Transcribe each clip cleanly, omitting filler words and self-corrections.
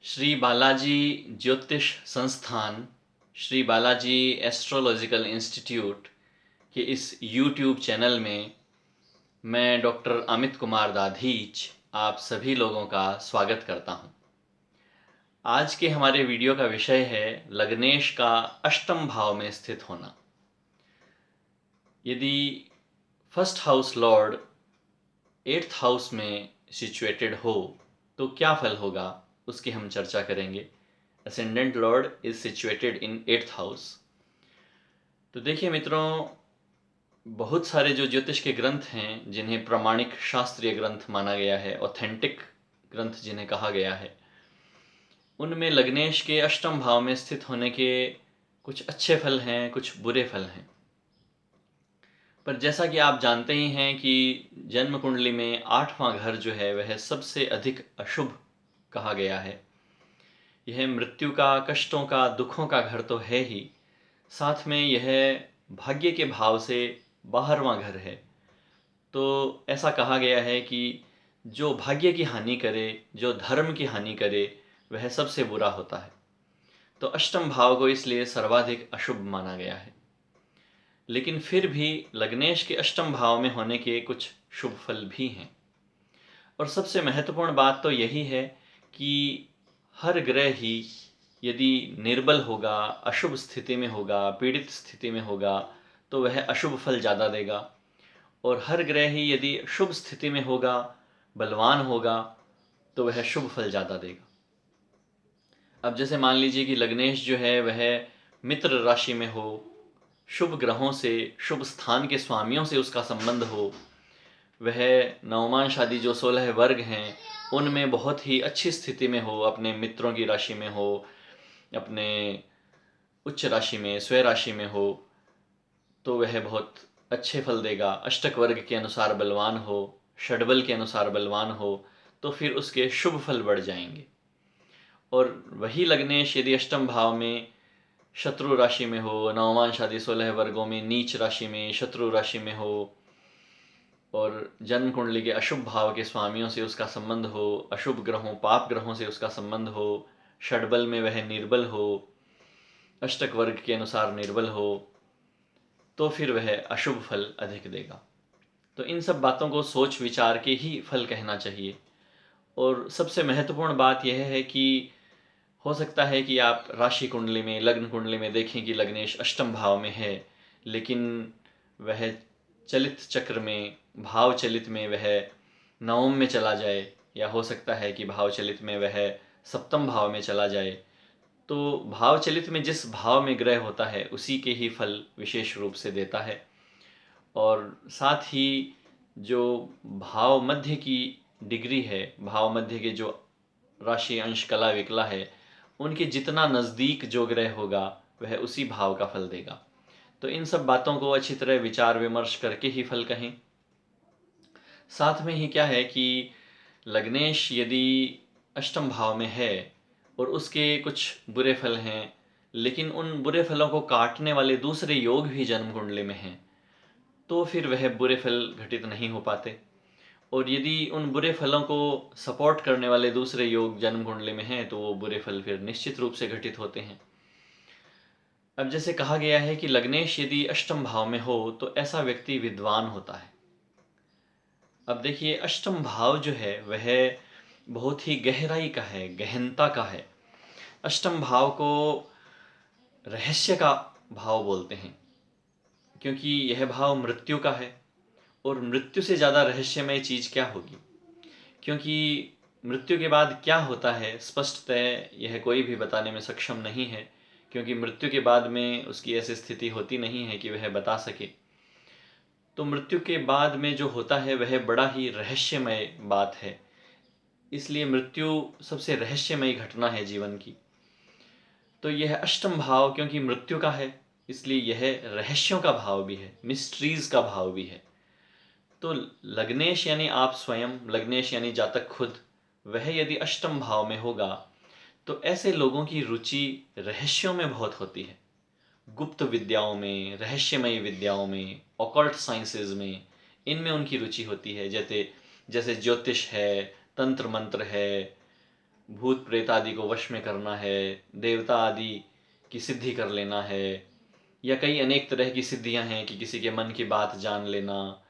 श्री बालाजी ज्योतिष संस्थान, Shri Balaji astrological institute के इस यूट्यूब चैनल में मैं डॉक्टर अमित कुमार दाधीच आप सभी लोगों का स्वागत करता हूं। आज के हमारे वीडियो का विषय है लग्नेश का अष्टम भाव में स्थित होना। यदि first house Lord 8th house में सिचुएटेड हो तो क्या फल होगा, उसकी हम चर्चा करेंगे। Ascendant Lord is situated in 8th house. तो देखिए मित्रों, बहुत सारे जो ज्योतिष के ग्रंथ हैं जिन्हें प्रामाणिक शास्त्रीय ग्रंथ माना गया है, ऑथेंटिक ग्रंथ जिन्हें कहा गया है, उनमें लग्नेश के अष्टम भाव में स्थित होने के कुछ अच्छे फल हैं, कुछ बुरे फल हैं। पर जैसा कि आप जानते ही हैं कि जन्म कुंडली में 8वां घर जो है वह सबसे अधिक अशुभ कहा गया है। यह मृत्यु का, कष्टों का, दुखों का घर तो है ही, साथ में यह भाग्य के भाव से 12वां घर है। तो ऐसा कहा गया है कि जो भाग्य की हानि करे, जो धर्म की हानि करे, वह सबसे बुरा होता है। तो अष्टम भाव को इसलिए सर्वाधिक अशुभ माना गया है। लेकिन फिर भी लग्नेश के अष्टम भाव में होने के कुछ शुभ फल भी हैं। और सबसे महत्वपूर्ण बात तो यही है कि हर ग्रह ही यदि निर्बल होगा, अशुभ स्थिति में होगा, पीड़ित स्थिति में होगा, तो वह अशुभ फल ज़्यादा देगा। और हर ग्रह ही यदि शुभ स्थिति में होगा, बलवान होगा, तो वह शुभ फल ज़्यादा देगा। अब जैसे मान लीजिए कि लग्नेश जो है वह मित्र राशि में हो, शुभ ग्रहों से, शुभ स्थान के स्वामियों से उसका संबंध हो, वह नवमांश आदि जो 16 वर्ग हैं उनमें बहुत ही अच्छी स्थिति में हो, अपने मित्रों की राशि में हो, अपने उच्च राशि में, स्वय राशि में हो, तो वह बहुत अच्छे फल देगा। अष्टक वर्ग के अनुसार बलवान हो, षडबल के अनुसार बलवान हो, तो फिर उसके शुभ फल बढ़ जाएंगे। और वही लग्नेश यदि अष्टम भाव में शत्रु राशि में हो, नवमांश आदि 16 वर्गों में नीच राशि में, शत्रु राशि में हो, और जन्म कुंडली के अशुभ भाव के स्वामियों से उसका संबंध हो, अशुभ ग्रहों, पाप ग्रहों से उसका संबंध हो, षडबल में वह निर्बल हो, अष्टक वर्ग के अनुसार निर्बल हो, तो फिर वह अशुभ फल अधिक देगा। तो इन सब बातों को सोच विचार के ही फल कहना चाहिए। और सबसे महत्वपूर्ण बात यह है कि हो सकता है कि आप राशि कुंडली में, लग्न कुंडली में देखें कि लग्नेश अष्टम भाव में है, लेकिन वह चलित चक्र में, भाव चलित में वह नवम में चला जाए, या हो सकता है कि भाव चलित में वह सप्तम भाव में चला जाए। तो भाव चलित में जिस भाव में ग्रह होता है उसी के ही फल विशेष रूप से देता है। और साथ ही जो भाव मध्य की डिग्री है, भाव मध्य के जो राशि अंश कला विकला है, उनके जितना नज़दीक जो ग्रह होगा वह उसी भाव का फल देगा। तो इन सब बातों को अच्छी तरह विचार विमर्श करके ही फल कहें। साथ में ही क्या है कि लग्नेश यदि अष्टम भाव में है और उसके कुछ बुरे फल हैं, लेकिन उन बुरे फलों को काटने वाले दूसरे योग भी जन्म कुंडली में हैं, तो फिर वह बुरे फल घटित नहीं हो पाते। और यदि उन बुरे फलों को सपोर्ट करने वाले दूसरे योग जन्म कुंडली में हैं, तो वो बुरे फल फिर निश्चित रूप से घटित होते हैं। अब जैसे कहा गया है कि लग्नेश यदि अष्टम भाव में हो तो ऐसा व्यक्ति विद्वान होता है। अब देखिए, अष्टम भाव जो है वह बहुत ही गहराई का है, गहनता का है। अष्टम भाव को रहस्य का भाव बोलते हैं, क्योंकि यह भाव मृत्यु का है। और मृत्यु से ज़्यादा रहस्यमय चीज़ क्या होगी, क्योंकि मृत्यु के बाद क्या होता है स्पष्टतः यह कोई भी बताने में सक्षम नहीं है, क्योंकि मृत्यु के बाद में उसकी ऐसी स्थिति होती नहीं है कि वह बता सके। तो मृत्यु के बाद में जो होता है वह बड़ा ही रहस्यमय बात है, इसलिए मृत्यु सबसे रहस्यमयी घटना है जीवन की। तो यह अष्टम भाव क्योंकि मृत्यु का है, इसलिए यह रहस्यों का भाव भी है, मिस्ट्रीज का भाव भी है। तो लग्नेश यानी आप स्वयं, लग्नेश यानी जातक खुद, वह यदि अष्टम भाव में होगा तो ऐसे लोगों की रुचि रहस्यों में बहुत होती है, गुप्त विद्याओं में, रहस्यमयी विद्याओं में, ऑकल्ट साइंसेज में, इनमें उनकी रुचि होती है। जैसे जैसे ज्योतिष है, तंत्र मंत्र है, भूत प्रेत आदि को वश में करना है, देवता आदि की सिद्धि कर लेना है, या कई अनेक तरह की सिद्धियां हैं कि किसी के मन की बात जान लेना,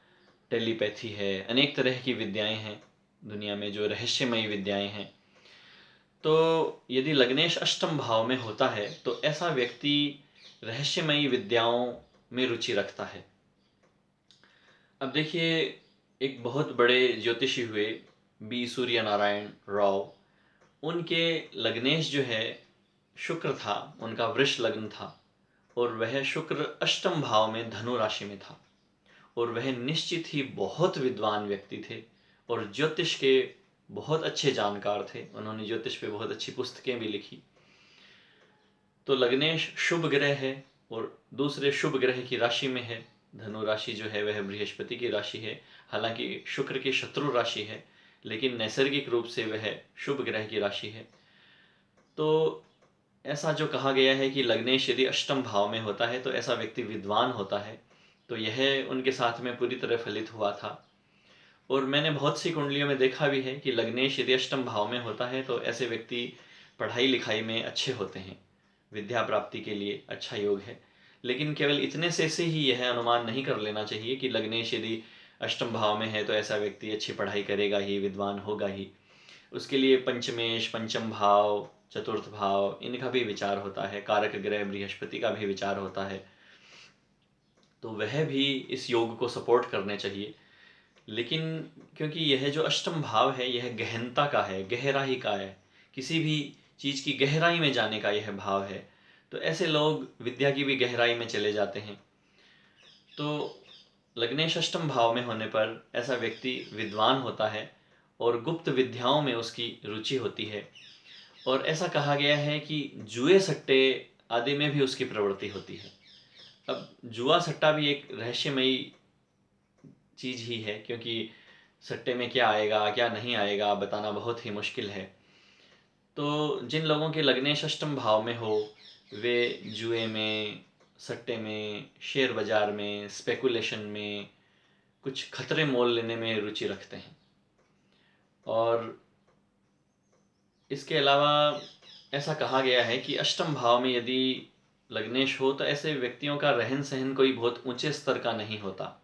टेलीपैथी है, अनेक तरह की विद्याएं हैं दुनिया में जो रहस्यमयी विद्याएं हैं। तो यदि लग्नेश अष्टम भाव में होता है तो ऐसा व्यक्ति रहस्यमयी विद्याओं में रुचि रखता है। अब देखिए, एक बहुत बड़े ज्योतिषी हुए बी सूर्य नारायण राव, उनके लग्नेश जो है शुक्र था, उनका वृष लग्न था, और वह शुक्र अष्टम भाव में धनु राशि में था, और वह निश्चित ही बहुत विद्वान व्यक्ति थे और ज्योतिष के बहुत अच्छे जानकार थे। उन्होंने ज्योतिष पे बहुत अच्छी पुस्तकें भी लिखी। तो लग्नेश शुभ ग्रह है और दूसरे शुभ ग्रह की राशि में है। धनु राशि जो है वह बृहस्पति की राशि है, हालांकि शुक्र की शत्रु राशि है, लेकिन नैसर्गिक रूप से वह शुभ ग्रह की राशि है। तो ऐसा जो कहा गया है कि लग्नेश यदि अष्टम भाव में होता है तो ऐसा व्यक्ति विद्वान होता है, तो यह उनके साथ में पूरी तरह फलित हुआ था। और मैंने बहुत सी कुंडलियों में देखा भी है कि लग्नेश यदि अष्टम भाव में होता है तो ऐसे व्यक्ति पढ़ाई लिखाई में अच्छे होते हैं, विद्या प्राप्ति के लिए अच्छा योग है। लेकिन केवल इतने से ही यह अनुमान नहीं कर लेना चाहिए कि लग्नेश यदि अष्टम भाव में है तो ऐसा व्यक्ति अच्छी पढ़ाई करेगा ही, विद्वान होगा ही। उसके लिए पंचमेश, पंचम भाव, चतुर्थ भाव, इनका भी विचार होता है, कारक ग्रह बृहस्पति का भी विचार होता है, तो वह भी इस योग को सपोर्ट करने चाहिए। लेकिन क्योंकि यह जो अष्टम भाव है यह गहनता का है, गहराई का है, किसी भी चीज़ की गहराई में जाने का यह भाव है, तो ऐसे लोग विद्या की भी गहराई में चले जाते हैं। तो लग्नेश अष्टम भाव में होने पर ऐसा व्यक्ति विद्वान होता है और गुप्त विद्याओं में उसकी रुचि होती है, और ऐसा कहा गया है कि जुए सट्टे आदि में भी उसकी प्रवृत्ति होती है। अब जुआ सट्टा भी एक रहस्यमयी चीज़ ही है, क्योंकि सट्टे में क्या आएगा क्या नहीं आएगा बताना बहुत ही मुश्किल है। तो जिन लोगों के लग्नेश अष्टम भाव में हो वे जुए में, सट्टे में, शेयर बाजार में, स्पेकुलेशन में, कुछ खतरे मोल लेने में रुचि रखते हैं। और इसके अलावा ऐसा कहा गया है कि अष्टम भाव में यदि लग्नेश हो तो ऐसे व्यक्तियों का रहन सहन कोई बहुत ऊंचे स्तर का नहीं होता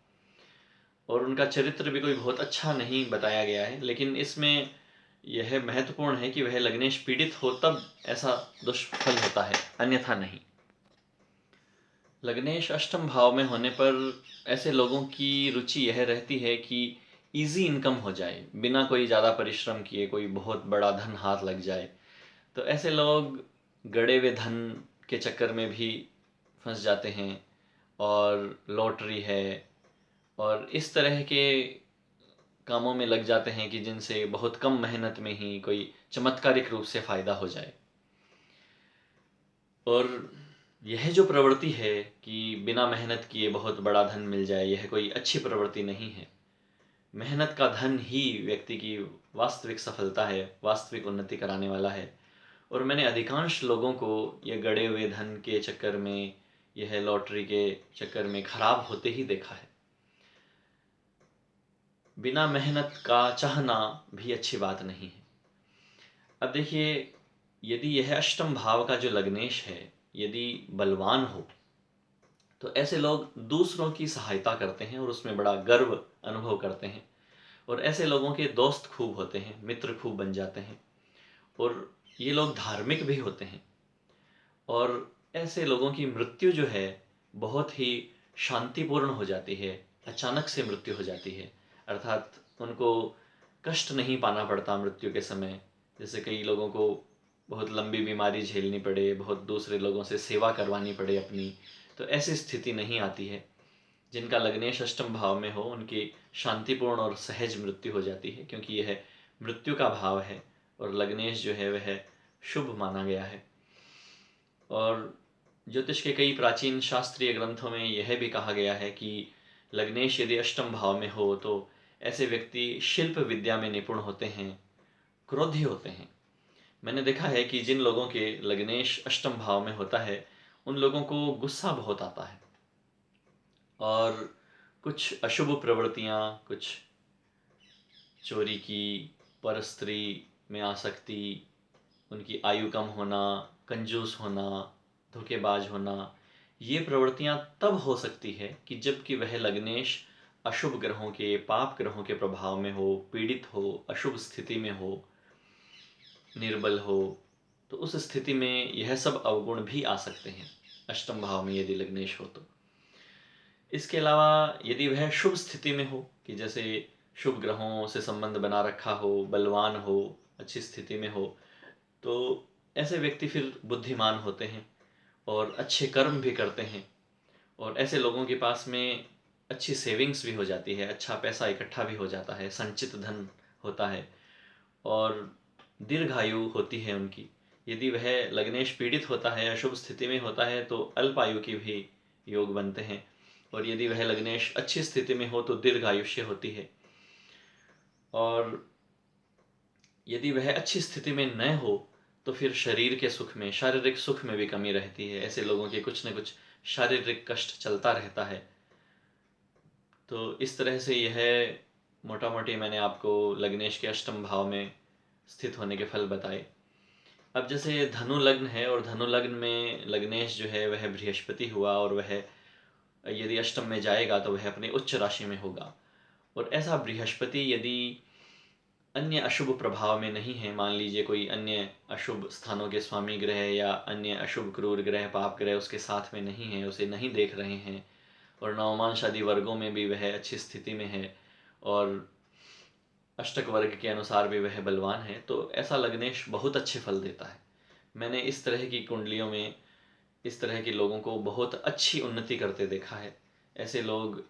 और उनका चरित्र भी कोई बहुत अच्छा नहीं बताया गया है। लेकिन इसमें यह महत्वपूर्ण है कि वह लग्नेश पीड़ित हो तब ऐसा दुष्फल होता है, अन्यथा नहीं। लग्नेश अष्टम भाव में होने पर ऐसे लोगों की रुचि यह रहती है कि इजी इनकम हो जाए, बिना कोई ज़्यादा परिश्रम किए कोई बहुत बड़ा धन हाथ लग जाए। तो ऐसे लोग गड़े हुए धन के चक्कर में भी फंस जाते हैं, और लॉटरी है और इस तरह के कामों में लग जाते हैं कि जिनसे बहुत कम मेहनत में ही कोई चमत्कारिक रूप से फ़ायदा हो जाए। और यह जो प्रवृत्ति है कि बिना मेहनत किए बहुत बड़ा धन मिल जाए, यह कोई अच्छी प्रवृत्ति नहीं है। मेहनत का धन ही व्यक्ति की वास्तविक सफलता है, वास्तविक उन्नति कराने वाला है। और मैंने अधिकांश लोगों को यह गड़े हुए धन के चक्कर में, यह लॉटरी के चक्कर में खराब होते ही देखा है। बिना मेहनत का चाहना भी अच्छी बात नहीं है। अब देखिए, यदि यह अष्टम भाव का जो लग्नेश है यदि बलवान हो तो ऐसे लोग दूसरों की सहायता करते हैं और उसमें बड़ा गर्व अनुभव करते हैं, और ऐसे लोगों के दोस्त खूब होते हैं, मित्र खूब बन जाते हैं, और ये लोग धार्मिक भी होते हैं। और ऐसे लोगों की मृत्यु जो है बहुत ही शांतिपूर्ण हो जाती है, अचानक से मृत्यु हो जाती है, अर्थात उनको कष्ट नहीं पाना पड़ता मृत्यु के समय। जैसे कई लोगों को बहुत लंबी बीमारी झेलनी पड़े, बहुत दूसरे लोगों से सेवा करवानी पड़े अपनी, तो ऐसी स्थिति नहीं आती है। जिनका लग्नेश अष्टम भाव में हो उनकी शांतिपूर्ण और सहज मृत्यु हो जाती है, क्योंकि यह मृत्यु का भाव है और लग्नेश जो है वह शुभ माना गया है। और ज्योतिष के कई प्राचीन शास्त्रीय ग्रंथों में यह भी कहा गया है कि लग्नेश यदि अष्टम भाव में हो तो ऐसे व्यक्ति शिल्प विद्या में निपुण होते हैं, क्रोधी होते हैं। मैंने देखा है कि जिन लोगों के लग्नेश अष्टम भाव में होता है उन लोगों को गुस्सा बहुत आता है, और कुछ अशुभ प्रवृत्तियाँ, कुछ चोरी की, परस्त्री में आसक्ति, उनकी आयु कम होना, कंजूस होना, धोखेबाज होना, ये प्रवृत्तियां तब हो सकती है कि जबकि वह लग्नेश अशुभ ग्रहों के, पाप ग्रहों के प्रभाव में हो, पीड़ित हो, अशुभ स्थिति में हो, निर्बल हो। तो उस स्थिति में यह सब अवगुण भी आ सकते हैं अष्टम भाव में यदि लग्नेश हो तो। इसके अलावा यदि वह शुभ स्थिति में हो कि जैसे शुभ ग्रहों से संबंध बना रखा हो, बलवान हो, अच्छी स्थिति में हो, तो ऐसे व्यक्ति फिर बुद्धिमान होते हैं और अच्छे कर्म भी करते हैं, और ऐसे लोगों के पास में अच्छी सेविंग्स भी हो जाती है, अच्छा पैसा इकट्ठा भी हो जाता है, संचित धन होता है और दीर्घायु होती है उनकी। यदि वह लग्नेश पीड़ित होता है, अशुभ स्थिति में होता है, तो अल्प आयु की भी योग बनते हैं, और यदि वह लग्नेश अच्छी स्थिति में हो तो दीर्घायुष्य होती है। और यदि वह अच्छी स्थिति में न हो तो फिर शरीर के सुख में, शारीरिक सुख में भी कमी रहती है। ऐसे लोगों के कुछ न कुछ शारीरिक कष्ट चलता रहता है। तो इस तरह से यह मोटा मोटी मैंने आपको लग्नेश के अष्टम भाव में स्थित होने के फल बताए। अब जैसे धनु लग्न है और धनु लग्न में लग्नेश जो है वह बृहस्पति हुआ, और वह यदि अष्टम में जाएगा तो वह अपने उच्च राशि में होगा। और ऐसा बृहस्पति यदि अन्य अशुभ प्रभाव में नहीं है, मान लीजिए कोई अन्य अशुभ स्थानों के स्वामी ग्रह या अन्य अशुभ क्रूर ग्रह, पाप ग्रह उसके साथ में नहीं है, उसे नहीं देख रहे हैं, और नवमांश आदि वर्गों में भी वह अच्छी स्थिति में है और अष्टक वर्ग के अनुसार भी वह बलवान है, तो ऐसा लग्नेश बहुत अच्छे फल देता है। मैंने इस तरह की कुंडलियों में इस तरह के लोगों को बहुत अच्छी उन्नति करते देखा है। ऐसे लोग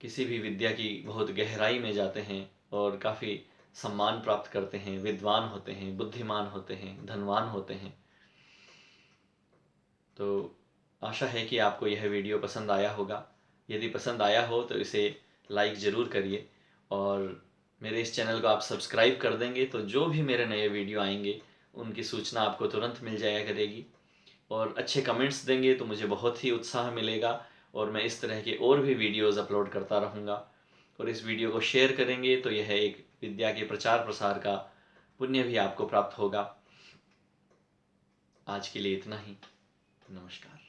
किसी भी विद्या की बहुत गहराई में जाते हैं और काफ़ी सम्मान प्राप्त करते हैं, विद्वान होते हैं, बुद्धिमान होते हैं, धनवान होते हैं। तो आशा है कि आपको यह वीडियो पसंद आया होगा। यदि पसंद आया हो तो इसे लाइक ज़रूर करिए, और मेरे इस चैनल को आप सब्सक्राइब कर देंगे तो जो भी मेरे नए वीडियो आएंगे उनकी सूचना आपको तुरंत मिल जाया करेगी। और अच्छे कमेंट्स देंगे तो मुझे बहुत ही उत्साह मिलेगा, और मैं इस तरह के और भी वीडियोज़ अपलोड करता रहूँगा। और इस वीडियो को शेयर करेंगे तो यह एक विद्या के प्रचार प्रसार का पुण्य भी आपको प्राप्त होगा। आज के लिए इतना ही। नमस्कार।